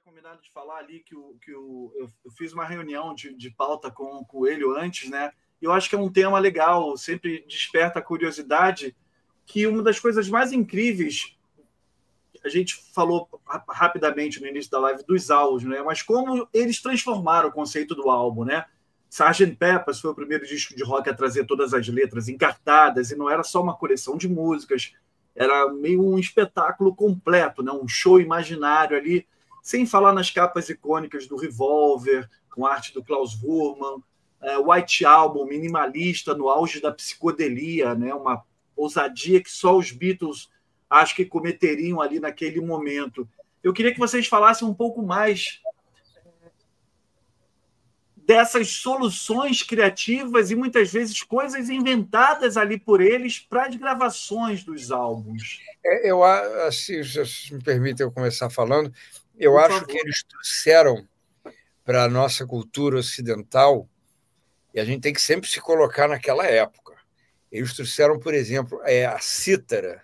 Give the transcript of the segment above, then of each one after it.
combinado de falar ali eu fiz uma reunião de pauta com o Coelho antes, né? E eu acho que é um tema legal, sempre desperta a curiosidade, que uma das coisas mais incríveis, a gente falou rapidamente no início da live dos álbuns, né? Mas como eles transformaram o conceito do álbum, né? Sgt. Pepper's foi o primeiro disco de rock a trazer todas as letras encartadas, e não era só uma coleção de músicas, era meio um espetáculo completo, né? Um show imaginário ali, sem falar nas capas icônicas do Revolver, com arte do Klaus Voormann, White Album, minimalista, no auge da psicodelia, né? Uma ousadia que só os Beatles acho que cometeriam ali naquele momento. Eu queria que vocês falassem um pouco mais dessas soluções criativas e muitas vezes coisas inventadas ali por eles para as gravações dos álbuns. Eu acho, se me permite eu começar falando, eu acho que eles trouxeram para a nossa cultura ocidental, e a gente tem que sempre se colocar naquela época. Eles trouxeram, por exemplo, a cítara,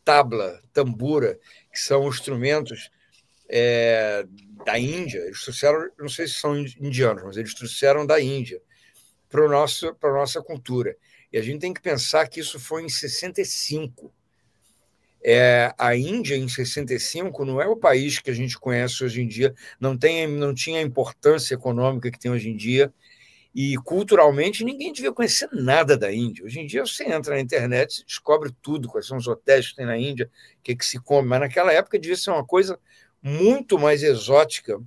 tabla, tambura, que são instrumentos da Índia. Eles trouxeram, não sei se são indianos, mas eles trouxeram da Índia para a nossa cultura. E a gente tem que pensar que isso foi em 65. A Índia, em 65, não é o país que a gente conhece hoje em dia, não tinha a importância econômica que tem hoje em dia, e culturalmente ninguém devia conhecer nada da Índia. Hoje em dia você entra na internet e descobre tudo, quais são os hotéis que tem na Índia, o que se come, mas naquela época devia ser uma coisa muito mais exótica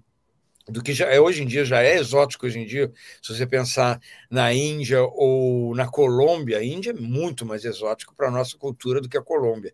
do que já é hoje em dia. Já é exótico hoje em dia, se você pensar na Índia ou na Colômbia. A Índia é muito mais exótico para a nossa cultura do que a Colômbia.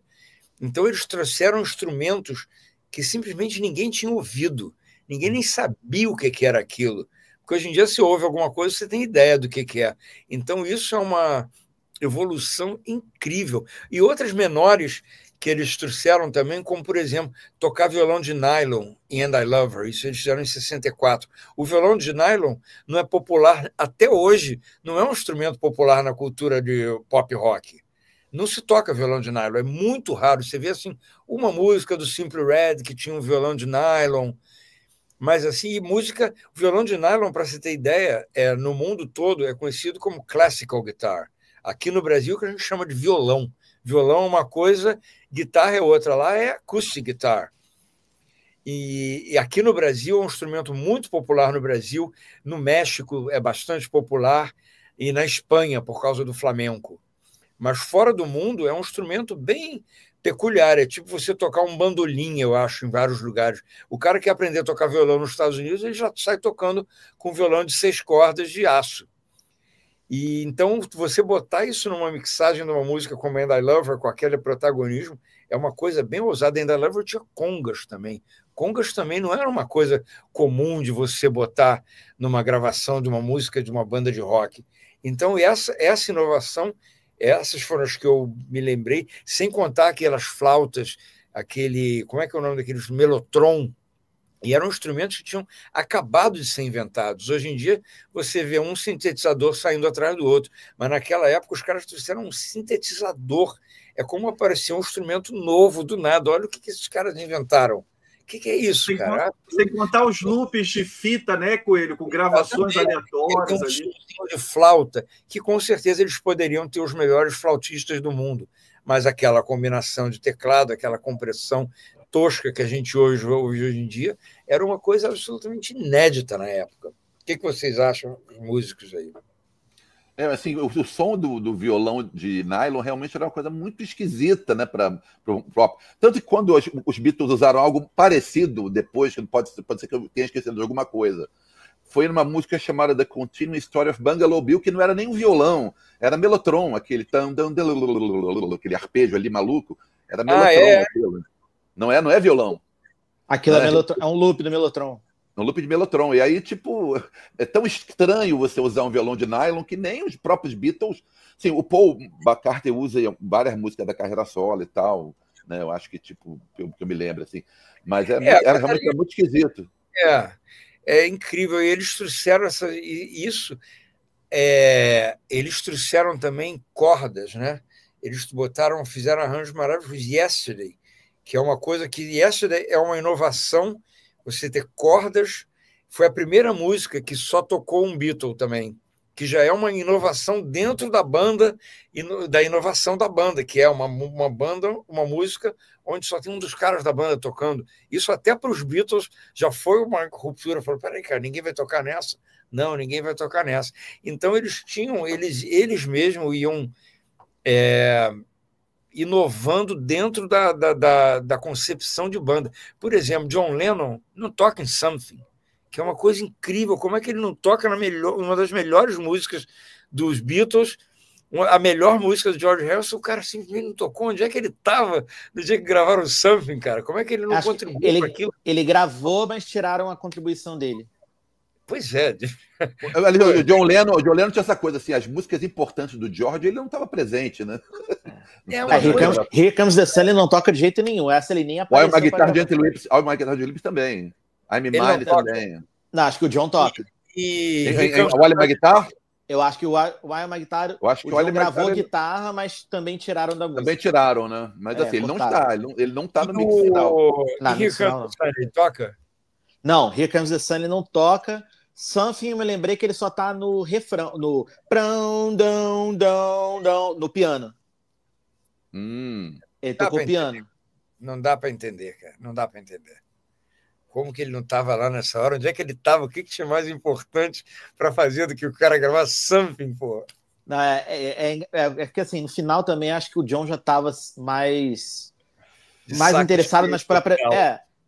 Então eles trouxeram instrumentos que simplesmente ninguém tinha ouvido, ninguém nem sabia o que era aquilo, porque hoje em dia se ouve alguma coisa, você tem ideia do que é. Então isso é uma evolução incrível. E outras menores que eles trouxeram também, como, por exemplo, tocar violão de nylon em And I Love Her, isso eles fizeram em 64. O violão de nylon não é popular até hoje, não é um instrumento popular na cultura de pop rock. Não se toca violão de nylon, é muito raro. Você vê assim, uma música do Simply Red que tinha um violão de nylon, mas assim, música, o violão de nylon, para você ter ideia, no mundo todo é conhecido como classical guitar. Aqui no Brasil, que a gente chama de violão. Violão é uma coisa, guitarra é outra. Lá é acoustic guitar. E aqui no Brasil é um instrumento muito popular no Brasil. No México é bastante popular e na Espanha, por causa do flamenco. Mas fora do mundo é um instrumento bem peculiar. É tipo você tocar um bandolim, eu acho, em vários lugares. O cara que quer aprender a tocar violão nos Estados Unidos, ele já sai tocando com violão de 6 cordas de aço. E então, você botar isso numa mixagem de uma música como And I Love Her, com aquele protagonismo, é uma coisa bem ousada. And I Love Her tinha congas também. Congas também não era uma coisa comum de você botar numa gravação de uma música de uma banda de rock. Então, essa inovação, essas foram as que eu me lembrei, sem contar aquelas flautas, como é que é o nome daqueles? Mellotron. E eram instrumentos que tinham acabado de ser inventados. Hoje em dia, você vê um sintetizador saindo atrás do outro, mas naquela época os caras trouxeram um sintetizador. É como aparecer um instrumento novo do nada. Olha o que esses caras inventaram. O que é isso, cara? Sem contar os loops de fita, né, Coelho, com gravações aleatórias ali. De flauta, que com certeza eles poderiam ter os melhores flautistas do mundo, mas aquela combinação de teclado, aquela compressão tosca que a gente ouve hoje em dia, era uma coisa absolutamente inédita na época. O que vocês acham, os músicos aí? Assim, o som do violão de nylon realmente era uma coisa muito esquisita, né, para o pop. Tanto que quando os Beatles usaram algo parecido depois, que pode ser que eu tenha esquecido de alguma coisa, foi numa música chamada The Continuing Story of Bungalow Bill, que não era nem um violão, era Mellotron, aquele arpejo ali maluco, era Mellotron aquilo. Não é violão. Aquilo é um loop do Mellotron. Um loop de Mellotron. E aí, tipo, é tão estranho você usar um violão de nylon que nem os próprios Beatles. Sim, o Paul McCartney usa várias músicas da carreira solo e tal, né? Eu acho que, tipo, que eu me lembro, assim. Mas era realmente muito esquisito. É incrível. E eles trouxeram isso. Eles trouxeram também cordas, né? Eles fizeram arranjos maravilhosos. Yesterday, que é uma coisa que Yesterday é uma inovação você ter cordas. Foi a primeira música que só tocou um Beatle também, que já é uma inovação dentro da banda e da inovação da banda, que é uma música onde só tem um dos caras da banda tocando. Isso até para os Beatles já foi uma ruptura. Falou, peraí, cara, ninguém vai tocar nessa? Não, ninguém vai tocar nessa. Então eles mesmos iam inovando dentro da concepção de banda. Por exemplo, John Lennon não toca em Something, que é uma coisa incrível. Como é que ele não toca uma das melhores músicas dos Beatles, a melhor música do George Harrison? O cara simplesmente não tocou. Onde é que ele estava no dia que gravaram o Something, cara? Como é que ele não contribuiu para aquilo? Ele gravou, mas tiraram a contribuição dele. Pois é. O John Lennon tinha essa coisa assim, as músicas importantes do George, ele não estava presente, né? Here Comes the Sun ele não toca de jeito nenhum. Essa ele nem apareceu. Olha uma guitarra de Anthony Lips também. I'm Mine também. Não, acho que o John toca. Olha uma guitarra? Eu acho que o Why Am I Guitar, o John gravou guitarra, mas também tiraram da música. Também tiraram, né? Mas assim, ele não está no mix final. E Here Comes the Sun, ele toca? Não, Here Comes the Sun ele não toca. Something, eu me lembrei que ele só tá no refrão, no no piano. Ele tocou piano. Não dá para entender, cara. Não dá para entender. Como que ele não estava lá nessa hora? Onde é que ele estava? O que tinha mais importante para fazer do que o cara gravar Something, pô? Não, que assim, no final também acho que o John já estava mais interessado nas próprias...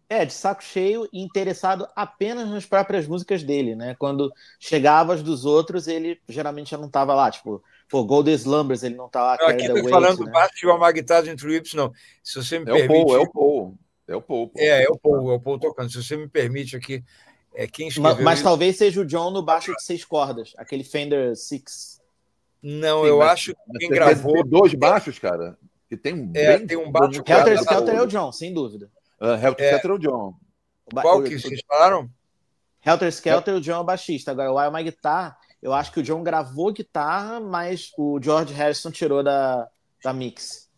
de saco cheio e interessado apenas nas próprias músicas dele, né? Quando chegava as dos outros, ele geralmente já não estava lá, tipo, Golden Slumbers, ele não estava lá. Aqui tá falando do baixo de uma guitarra de Entre Lips, não. Se você me permite... É o Paul. É o Paul tocando. Se você me permite aqui, quem escreveu mas talvez seja o John no baixo de 6 cordas, aquele Fender Six. Não, sim, eu acho que quem gravou... Tem 2 baixos, cara. Que tem um baixo... Helter Skelter é o John, sem dúvida. Helter Skelter é o John. Qual que vocês falaram? Helter Skelter, o John é o baixista. Agora, o Why Am I Guitar, eu acho que o John gravou guitarra, mas o George Harrison tirou da mix.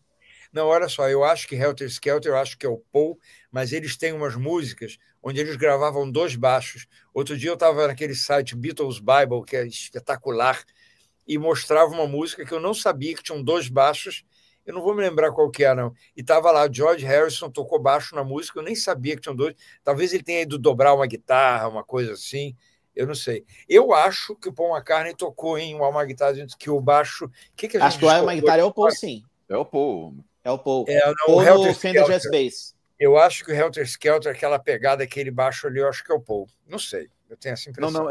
Não, olha só, eu acho que Helter Skelter, eu acho que é o Paul, mas eles têm umas músicas onde eles gravavam 2 baixos. Outro dia eu estava naquele site Beatles Bible, que é espetacular, e mostrava uma música que eu não sabia que tinham 2 baixos. Eu não vou me lembrar qual que é, não. E estava lá, George Harrison tocou baixo na música, eu nem sabia que tinham 2. Talvez ele tenha ido dobrar uma guitarra, uma coisa assim, eu não sei. Eu acho que o Paul McCartney tocou em uma guitarra, que o baixo... acho que o uma guitarra é o Paul, sim. É o Paul. O Helter Fender Jazz Bass. Eu acho que o Helter Skelter, aquela pegada, aquele baixo ali, eu acho que é o Paul. Não sei, eu tenho essa impressão.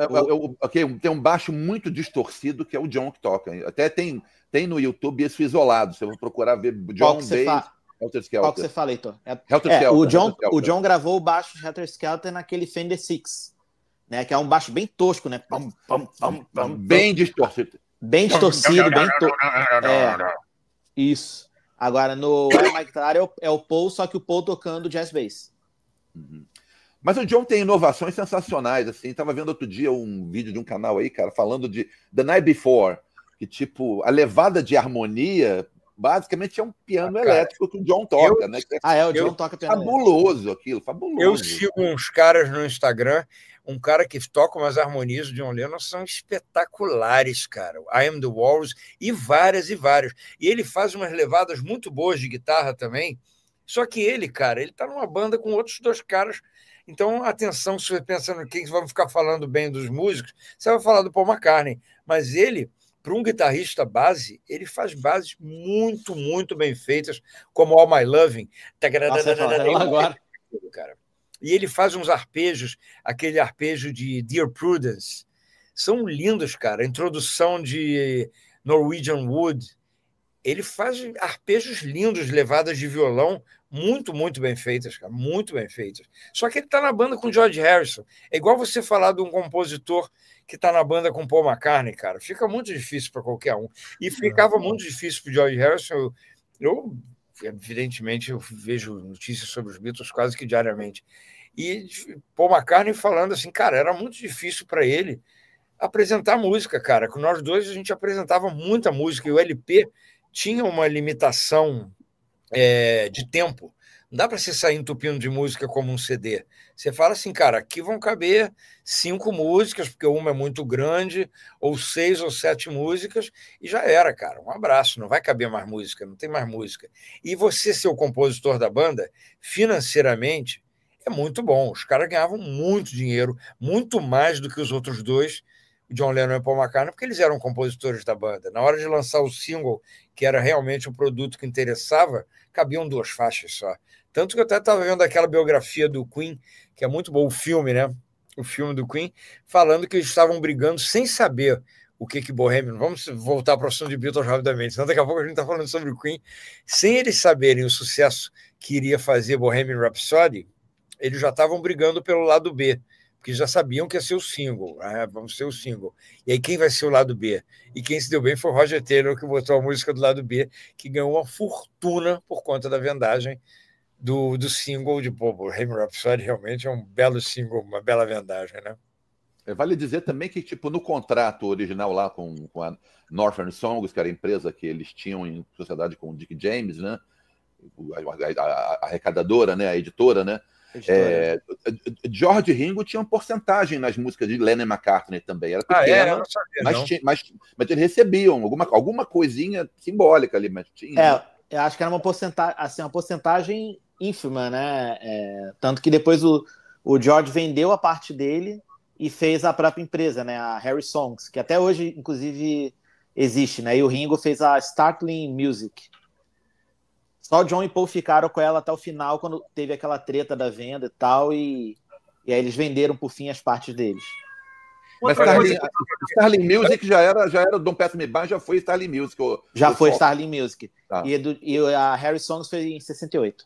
Tem um baixo muito distorcido que é o John que toca. Até tem no YouTube isso isolado. Você vai procurar ver John Bass, Helter Skelter. Qual que você fala, Heitor? O John gravou o baixo de Helter Skelter naquele Fender Six, né? Que é um baixo bem tosco, né? Bem distorcido. Bem distorcido, bem tosco. Isso. Agora, no Why Am I Guitar é o Paul, só que o Paul tocando jazz bass. Mas o John tem inovações sensacionais, assim. Tava vendo outro dia um vídeo de um canal aí, cara, falando de The Night Before, que, tipo, a levada de harmonia, basicamente é um piano elétrico que o John toca, né? O John toca piano fabuloso aquilo, fabuloso. Eu sigo uns caras no Instagram, um cara que toca umas harmonias do John Lennon, são espetaculares, cara. I Am The Walrus e várias. E ele faz umas levadas muito boas de guitarra também, só que ele, cara, ele tá numa banda com outros 2 caras. Então, atenção, se você pensa no quem vamos ficar falando bem dos músicos, você vai falar do Paul McCartney, mas ele, para um guitarrista base, ele faz bases muito, muito bem feitas, como All My Loving. Agora. Cara. E ele faz uns arpejos, aquele arpejo de Dear Prudence. São lindos, cara. A introdução de Norwegian Wood. Ele faz arpejos lindos, levadas de violão, muito, muito bem feitas, cara. Muito bem feitas. Só que ele está na banda com George Harrison. É igual você falar de um compositor que está na banda com Paul McCartney, cara. Fica muito difícil para qualquer um. E ficava muito difícil para o George Harrison. Evidentemente, eu vejo notícias sobre os Beatles quase que diariamente. E Paul McCartney falando assim, cara, era muito difícil para ele apresentar música, cara. Com nós dois, a gente apresentava muita música. E o LP tinha uma limitação de tempo. Não dá para você sair entupindo de música como um CD. Você fala assim, cara, aqui vão caber 5 músicas, porque uma é muito grande, ou 6 ou 7 músicas, e já era, cara. Um abraço, não vai caber mais música, não tem mais música. E você ser o compositor da banda, financeiramente, é muito bom. Os caras ganhavam muito dinheiro, muito mais do que os outros dois, John Lennon e Paul McCartney, porque eles eram compositores da banda. Na hora de lançar o single, que era realmente o produto que interessava, cabiam 2 faixas só. Tanto que eu até estava vendo aquela biografia do Queen, que é muito bom, o filme, né? O filme do Queen, falando que eles estavam brigando sem saber o que Bohemian... Vamos voltar para o assunto de Beatles rapidamente, senão daqui a pouco a gente está falando sobre o Queen. Sem eles saberem o sucesso que iria fazer Bohemian Rhapsody, eles já estavam brigando pelo lado B, porque já sabiam que ia ser o single, vamos ser o single. E aí quem vai ser o lado B? E quem se deu bem foi o Roger Taylor, que botou a música do lado B, que ganhou uma fortuna por conta da vendagem do single de Bohemian Rhapsody. Realmente é um belo single, uma bela vendagem, né? Vale dizer também que, tipo, no contrato original lá com a Northern Songs, que era a empresa que eles tinham em sociedade com o Dick James, né? A arrecadadora, né? A editora, né? George e Ringo tinham porcentagem nas músicas de Lennon e McCartney também. Era pequena, eu não sabia, mas eles recebiam alguma coisinha simbólica ali, mas tinha. Eu acho que era uma porcentagem ínfima, né? Tanto que depois o George vendeu a parte dele e fez a própria empresa, né? A Harry Songs, que até hoje, inclusive, existe, né? E o Ringo fez a Startling Music. Só o John e Paul ficaram com ela até o final, quando teve aquela treta da venda e tal, e aí eles venderam, por fim, as partes deles. Mas Starling Music já era Don't Pass Me By, já foi Starling Music. Já foi Starling Music. Tá. E a Harry Songs foi em 68.